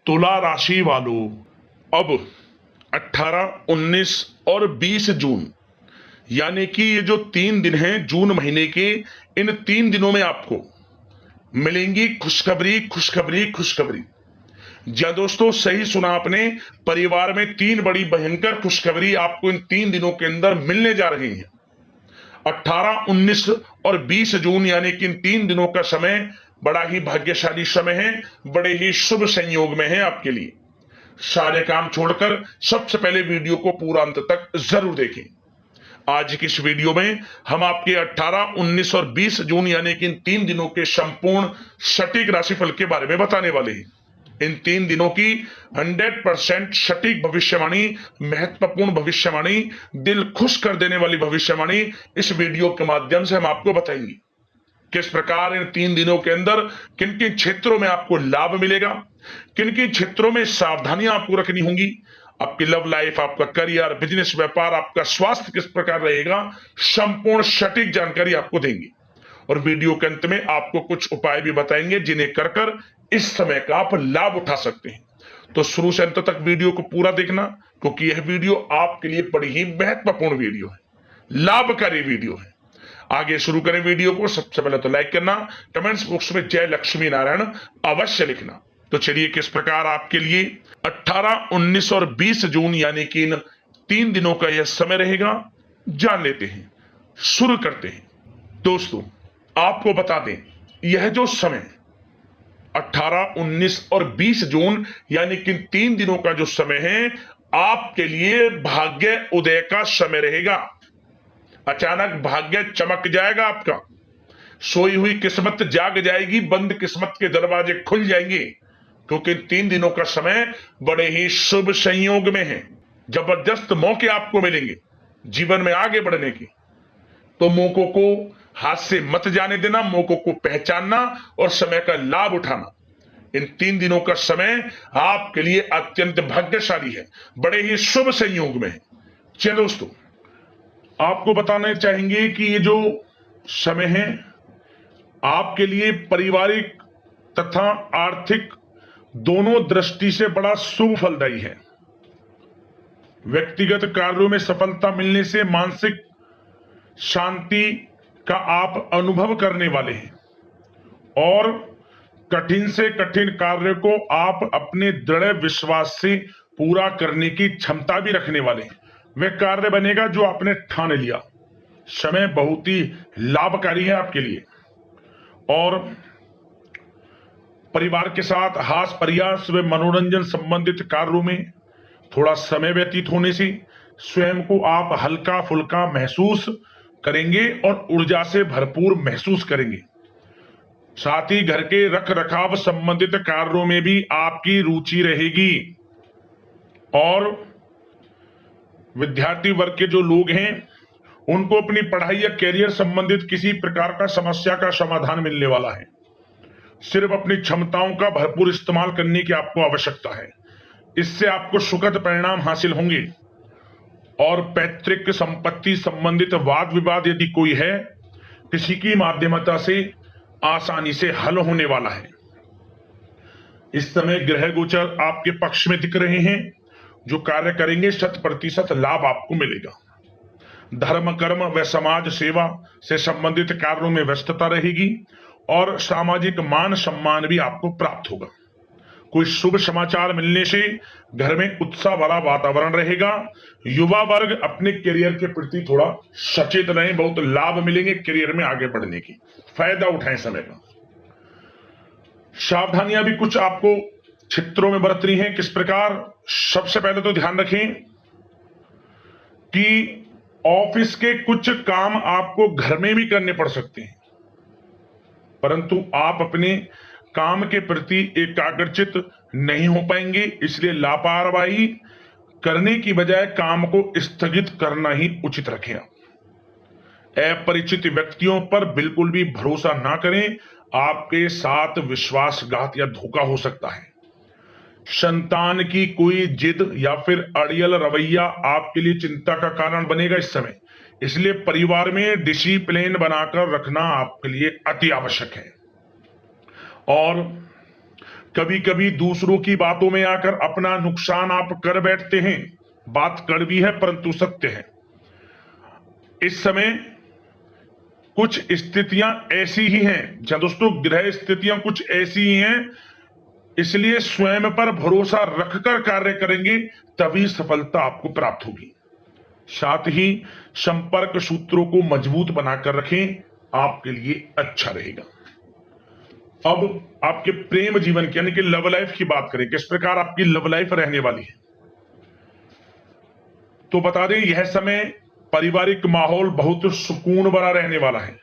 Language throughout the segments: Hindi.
तुला राशि वालों, अब 18, 19 और 20 जून यानी कि ये जो 3 दिन हैं जून महीने के, इन 3 दिनों में आपको मिलेंगी खुशखबरी खुशखबरी खुशखबरी। जी हाँ दोस्तों, सही सुना आपने। परिवार में 3 बड़ी भयंकर खुशखबरी आपको इन 3 दिनों के अंदर मिलने जा रही हैं। 18, 19 और 20 जून यानी कि इन 3 दिनों का समय बड़ा ही भाग्यशाली समय है, बड़े ही शुभ संयोग में है आपके लिए। सारे काम छोड़कर सबसे पहले वीडियो को पूरा अंत तक जरूर देखें। आज की इस वीडियो में हम आपके 18, 19 और 20 जून यानी कि इन 3 दिनों के संपूर्ण सटीक राशिफल के बारे में बताने वाले हैं। इन 3 दिनों की 100% सटीक भविष्यवाणी, महत्वपूर्ण भविष्यवाणी, दिल खुश कर देने वाली भविष्यवाणी इस वीडियो के माध्यम से हम आपको बताएंगे। किस प्रकार इन 3 दिनों के अंदर किन किन क्षेत्रों में आपको लाभ मिलेगा, किन किन क्षेत्रों में सावधानियां आपको रखनी होंगी, आपकी लव लाइफ, आपका करियर, बिजनेस, व्यापार, आपका स्वास्थ्य किस प्रकार रहेगा, संपूर्ण सटीक जानकारी आपको देंगे। और वीडियो के अंत में आपको कुछ उपाय भी बताएंगे जिन्हें कर कर इस समय का आप लाभ उठा सकते हैं। तो शुरू से अंत तक वीडियो को पूरा देखना, क्योंकि यह वीडियो आपके लिए बड़ी ही महत्वपूर्ण वीडियो है, लाभकारी वीडियो है। आगे शुरू करें वीडियो को। सबसे पहले तो लाइक करना, कमेंट्स बॉक्स में जय लक्ष्मी नारायण अवश्य लिखना। तो चलिए किस प्रकार आपके लिए 18, 19 और 20 जून यानी कि इन 3 दिनों का यह समय रहेगा, जान लेते हैं, शुरू करते हैं। दोस्तों आपको बता दें, यह जो समय 18, 19 और 20 जून यानी कि 3 दिनों का जो समय है, आपके लिए भाग्य उदय का समय रहेगा। अचानक भाग्य चमक जाएगा आपका, सोई हुई किस्मत जाग जाएगी, बंद किस्मत के दरवाजे खुल जाएंगे, क्योंकि 3 दिनों का समय बड़े ही शुभ संयोग में है। जबरदस्त मौके आपको मिलेंगे जीवन में आगे बढ़ने की। तो मौकों को हाथ से मत जाने देना, मौकों को पहचानना और समय का लाभ उठाना। इन 3 दिनों का समय आपके लिए अत्यंत भाग्यशाली है, बड़े ही शुभ संयोग में है। चलिए दोस्तों, आपको बताना चाहेंगे कि ये जो समय है आपके लिए पारिवारिक तथा आर्थिक दोनों दृष्टि से बड़ा शुभ फलदायी है। व्यक्तिगत कार्यों में सफलता मिलने से मानसिक शांति का आप अनुभव करने वाले हैं और कठिन से कठिन कार्य को आप अपने दृढ़ विश्वास से पूरा करने की क्षमता भी रखने वाले हैं। वह कार्य बनेगा जो आपने ठान लिया। समय बहुत ही लाभकारी है आपके लिए और परिवार के साथ हास्य प्रयास व मनोरंजन संबंधित कार्यों में थोड़ा समय व्यतीत होने से स्वयं को आप हल्का फुल्का महसूस करेंगे और ऊर्जा से भरपूर महसूस करेंगे। साथ ही घर के रख रखाव संबंधित कार्यों में भी आपकी रुचि रहेगी और विद्यार्थी वर्ग के जो लोग हैं उनको अपनी पढ़ाई या कैरियर संबंधित किसी प्रकार का समस्या का समाधान मिलने वाला है। सिर्फ अपनी क्षमताओं का भरपूर इस्तेमाल करने की आपको आवश्यकता है, इससे आपको सुखद परिणाम हासिल होंगे। और पैतृक संपत्ति संबंधित वाद विवाद यदि कोई है, किसी की माध्यमता से आसानी से हल होने वाला है। इस समय ग्रह गोचर आपके पक्ष में दिख रहे हैं, जो कार्य करेंगे 100% लाभ आपको मिलेगा। धर्म कर्म व समाज सेवा से संबंधित कार्यों में व्यस्तता रहेगी और सामाजिक मान सम्मान भी आपको प्राप्त होगा। कोई शुभ समाचार मिलने से घर में उत्साह वाला वातावरण रहेगा। युवा वर्ग अपने करियर के प्रति थोड़ा सचेत रहें, बहुत लाभ मिलेंगे करियर में आगे बढ़ने की, फायदा उठाएं समय का। सावधानियां भी कुछ आपको क्षेत्रों में बरतनी है। किस प्रकार? सबसे पहले तो ध्यान रखें कि ऑफिस के कुछ काम आपको घर में भी करने पड़ सकते हैं, परंतु आप अपने काम के प्रति एकाग्रचित नहीं हो पाएंगे, इसलिए लापरवाही करने की बजाय काम को स्थगित करना ही उचित रखें। अपरिचित व्यक्तियों पर बिल्कुल भी भरोसा ना करें, आपके साथ विश्वासघात या धोखा हो सकता है। संतान की कोई जिद या फिर अड़ियल रवैया आपके लिए चिंता का कारण बनेगा इस समय, इसलिए परिवार में डिसिप्लिन बनाकर रखना आपके लिए अति आवश्यक है। और कभी कभी दूसरों की बातों में आकर अपना नुकसान आप कर बैठते हैं। बात कड़वी है परंतु सत्य है। इस समय कुछ स्थितियां ऐसी ही हैं, जहां दोस्तों ग्रह स्थितियां कुछ ऐसी ही हैं, इसलिए स्वयं पर भरोसा रखकर कार्य करेंगे तभी सफलता आपको प्राप्त होगी। साथ ही संपर्क सूत्रों को मजबूत बनाकर रखें, आपके लिए अच्छा रहेगा। अब आपके प्रेम जीवन की यानी कि लव लाइफ की बात करें, किस प्रकार आपकी लव लाइफ रहने वाली है। तो बता दें, यह समय पारिवारिक माहौल बहुत सुकून भरा रहने वाला है।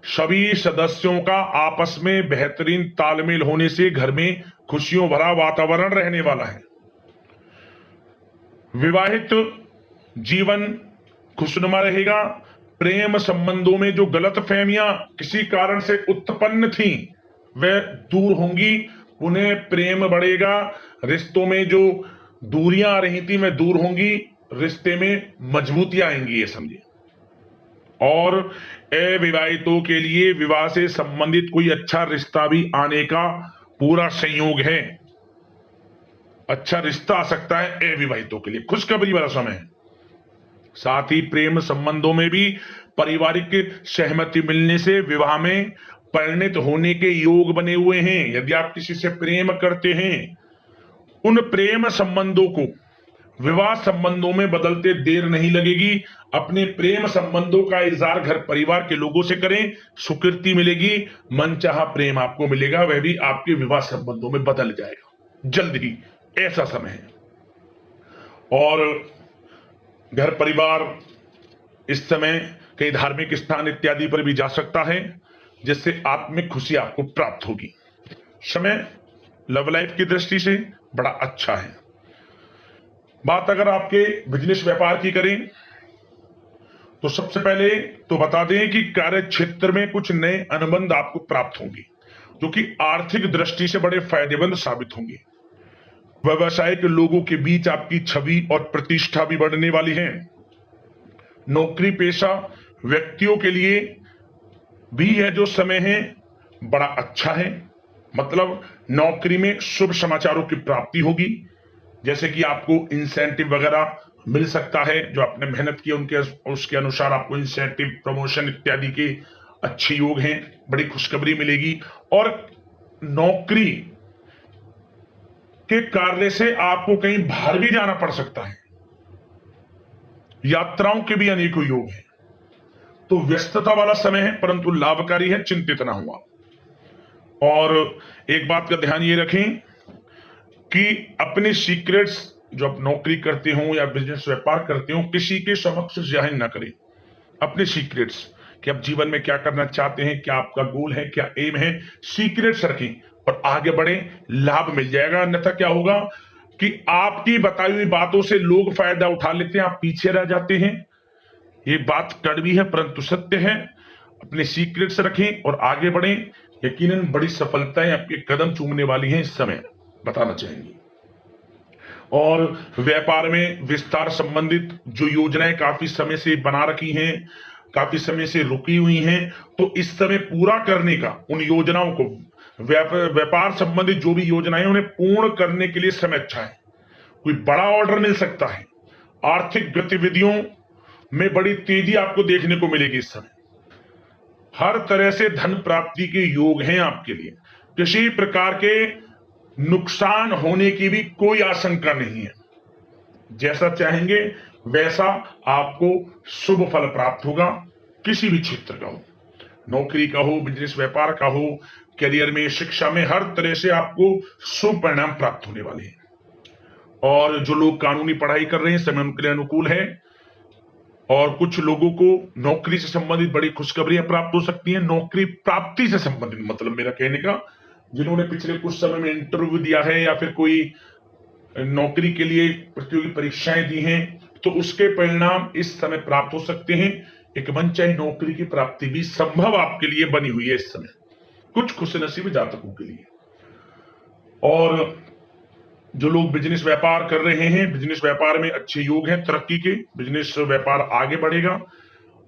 सभी सदस्यों का आपस में बेहतरीन तालमेल होने से घर में खुशियों भरा वातावरण रहने वाला है। विवाहित जीवन खुशनुमा रहेगा। प्रेम संबंधों में जो गलतफहमियां किसी कारण से उत्पन्न थी वह दूर होंगी, उन्हें प्रेम बढ़ेगा। रिश्तों में जो दूरियां आ रही थी वह दूर होंगी, रिश्ते में मजबूतियां आएंगी, ये समझिए। और अविवाहितों के लिए विवाह से संबंधित कोई अच्छा रिश्ता भी आने का पूरा संयोग है। अच्छा रिश्ता आ सकता है अविवाहितों के लिए, खुशखबरी वाला समय है। साथ ही प्रेम संबंधों में भी पारिवारिक सहमति मिलने से विवाह में परिणत होने के योग बने हुए हैं। यदि आप किसी से प्रेम करते हैं, उन प्रेम संबंधों को विवाह संबंधों में बदलते देर नहीं लगेगी। अपने प्रेम संबंधों का इजहार घर परिवार के लोगों से करें, स्वीकृति मिलेगी, मनचाहा प्रेम आपको मिलेगा, वह भी आपके विवाह संबंधों में बदल जाएगा जल्द ही। ऐसा समय है। और घर परिवार इस समय कई धार्मिक स्थान इत्यादि पर भी जा सकता है, जिससे आत्मिक खुशी आपको प्राप्त होगी। समय लव लाइफ की दृष्टि से बड़ा अच्छा है। बात अगर आपके बिजनेस व्यापार की करें तो सबसे पहले तो बता दें कि कार्य क्षेत्र में कुछ नए अनुबंध आपको प्राप्त होंगे, जो कि आर्थिक दृष्टि से बड़े फायदेमंद साबित होंगे। व्यवसायिक लोगों के बीच आपकी छवि और प्रतिष्ठा भी बढ़ने वाली है। नौकरी पेशा व्यक्तियों के लिए भी यह जो समय है बड़ा अच्छा है। मतलब नौकरी में शुभ समाचारों की प्राप्ति होगी, जैसे कि आपको इंसेंटिव वगैरह मिल सकता है, जो आपने मेहनत की उनके उसके अनुसार आपको इंसेंटिव, प्रमोशन इत्यादि के अच्छे योग हैं, बड़ी खुशखबरी मिलेगी। और नौकरी के कार्य से आपको कहीं बाहर भी जाना पड़ सकता है, यात्राओं के भी अनेकों योग हैं। तो व्यस्तता वाला समय है परंतु लाभकारी है, चिंतित ना हुआ। और एक बात का ध्यान ये रखें कि अपने सीक्रेट्स जो आप नौकरी करते हो या बिजनेस व्यापार करते हो, किसी के समक्ष जाहिर ना करें अपने सीक्रेट्स, कि आप जीवन में क्या करना चाहते हैं, क्या आपका गोल है, क्या एम है, सीक्रेट्स रखें और आगे बढ़े, लाभ मिल जाएगा। अन्यथा क्या होगा कि आपकी बताई हुई बातों से लोग फायदा उठा लेते हैं, आप पीछे रह जाते हैं। ये बात कड़वी है परंतु सत्य है। अपने सीक्रेट्स रखें और आगे बढ़ें, यकीनन बड़ी सफलताएं आपके कदम चूमने वाली हैं इस समय, बताना चाहेंगे। और व्यापार में विस्तार संबंधित जो योजनाएं काफी समय से बना रखी हैं, काफी समय से रुकी हुई हैं, तो इस समय पूरा करने का, उन योजनाओं को, व्यापार संबंधित जो भी योजनाएं उन्हें पूर्ण करने के लिए समय अच्छा है। कोई बड़ा ऑर्डर मिल सकता है। आर्थिक गतिविधियों में बड़ी तेजी आपको देखने को मिलेगी इस समय। हर तरह से धन प्राप्ति के योग हैं आपके लिए। किसी प्रकार के नुकसान होने की भी कोई आशंका नहीं है। जैसा चाहेंगे वैसा आपको शुभ फल प्राप्त होगा, किसी भी क्षेत्र का हो, नौकरी का हो, बिजनेस व्यापार का हो, करियर में, शिक्षा में, हर तरह से आपको शुभ परिणाम प्राप्त होने वाले हैं। और जो लोग कानूनी पढ़ाई कर रहे हैं, समय उनके लिए अनुकूल है। और कुछ लोगों को नौकरी से संबंधित बड़ी खुशखबरियां प्राप्त हो सकती हैं। नौकरी प्राप्ति से संबंधित मतलब मेरा कहने का, जिन्होंने पिछले कुछ समय में इंटरव्यू दिया है या फिर कोई नौकरी के लिए प्रतियोगी परीक्षाएं दी हैं, तो उसके परिणाम इस समय प्राप्त हो सकते हैं। एक मनचाही नौकरी की प्राप्ति भी संभव आपके लिए बनी हुई है इस समय, कुछ खुशनसीब जातकों के लिए। और जो लोग बिजनेस व्यापार कर रहे हैं, बिजनेस व्यापार में अच्छे योग हैं तरक्की के, बिजनेस व्यापार आगे बढ़ेगा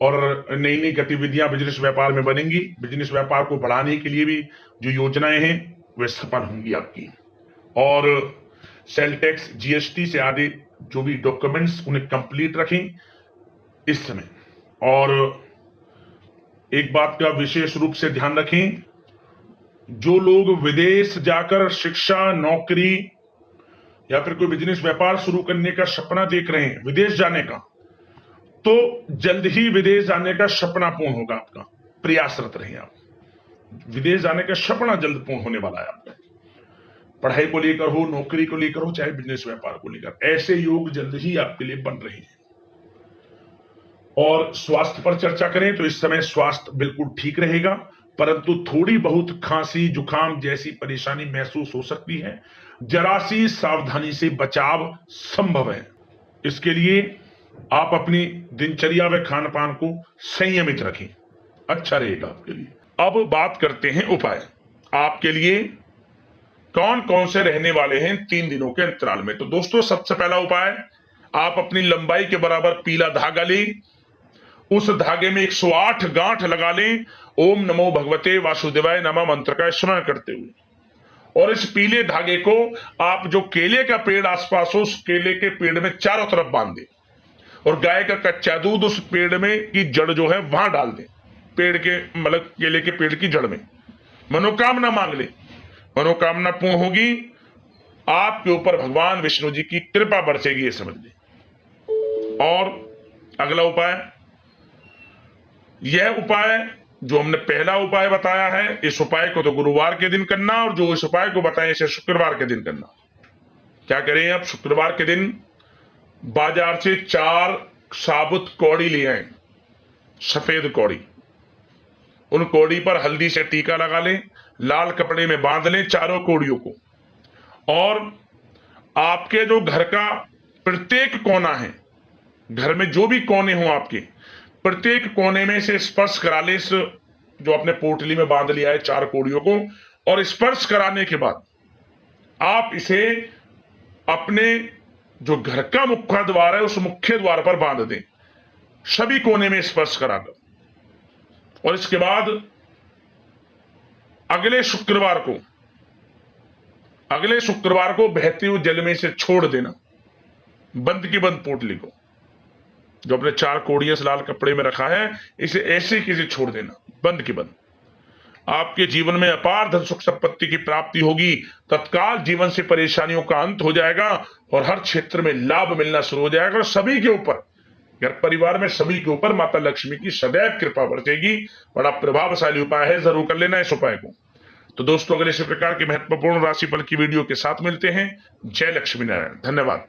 और नई नई गतिविधियां बिजनेस व्यापार में बनेंगी। बिजनेस व्यापार को बढ़ाने के लिए भी जो योजनाएं हैं वे सफल होंगी आपकी। और सेल टैक्स, जीएसटी से आदि जो भी डॉक्यूमेंट्स उन्हें कंप्लीट रखें इस समय। और एक बात का विशेष रूप से ध्यान रखें, जो लोग विदेश जाकर शिक्षा, नौकरी या फिर कोई बिजनेस व्यापार शुरू करने का सपना देख रहे हैं, विदेश जाने का, तो जल्द ही विदेश जाने का सपना पूर्ण होगा आपका। प्रयासरत रहें आप, विदेश जाने का सपना जल्द पूर्ण होने वाला है आपका। पढ़ाई को लेकर हो, नौकरी को लेकर हो, चाहे बिजनेस व्यापार को लेकर, ऐसे योग जल्द ही आपके लिए बन रहे हैं। और स्वास्थ्य पर चर्चा करें तो इस समय स्वास्थ्य बिल्कुल ठीक रहेगा, परंतु थोड़ी बहुत खांसी, जुकाम जैसी परेशानी महसूस हो सकती है। जरा सी सावधानी से बचाव संभव है। इसके लिए आप अपनी दिनचर्या व खान पान को संयमित रखें, अच्छा रहेगा आपके लिए। अब बात करते हैं उपाय। आपके लिए कौन कौन से रहने वाले हैं 3 दिनों के अंतराल में। तो दोस्तों, सबसे पहला उपाय, आप अपनी लंबाई के बराबर पीला धागा लें, उस धागे में 108 गांठ लगा लें, ओम नमो भगवते वासुदेवाय नमः मंत्र का स्मरण करते हुए। और इस पीले धागे को आप जो केले का पेड़ आसपास हो, उस केले के पेड़ में चारों तरफ बांध दें, और गाय का कच्चा दूध उस पेड़ में की जड़ जो है वहां डाल दें, पेड़ के मतलब केले के पेड़ की जड़ में। मनोकामना मांग ले, मनोकामना पूर्ण होगी, आपके ऊपर भगवान विष्णु जी की कृपा बरसेगी, ये समझ लें। और अगला उपाय, यह उपाय जो हमने पहला उपाय बताया है, इस उपाय को तो गुरुवार के दिन करना, और जो इस उपाय को बताएं इसे शुक्रवार के दिन करना। क्या करें आप? शुक्रवार के दिन बाजार से 4 साबुत कौड़ी ले आए, सफेद कौड़ी। उन कौड़ी पर हल्दी से टीका लगा लें, लाल कपड़े में बांध लें चारों कौड़ियों को, और आपके जो घर का प्रत्येक कोना है, घर में जो भी कोने हों आपके, प्रत्येक कोने में से स्पर्श करा ले इस जो आपने पोटली में बांध लिया है 4 कौड़ियों को। और स्पर्श कराने के बाद आप इसे अपने जो घर का मुख्य द्वार है उस मुख्य द्वार पर बांध दें, सभी कोने में स्पर्श कराकर। और इसके बाद अगले शुक्रवार को बहते हुए जल में इसे छोड़ देना, बंद की बंद पोटली को, जो अपने 4 कौड़ियां लाल कपड़े में रखा है, इसे ऐसे किसी छोड़ देना, बंद की बंद। आपके जीवन में अपार धन सुख संपत्ति की प्राप्ति होगी, तत्काल जीवन से परेशानियों का अंत हो जाएगा, और हर क्षेत्र में लाभ मिलना शुरू हो जाएगा। और सभी के ऊपर, घर परिवार में सभी के ऊपर माता लक्ष्मी की सदैव कृपा बरसेगी। बड़ा प्रभावशाली उपाय है, जरूर कर लेना इस उपाय को। तो दोस्तों, अगर इसी प्रकार के महत्वपूर्ण राशिफल की वीडियो के साथ मिलते हैं, जय लक्ष्मी नारायण। धन्यवाद।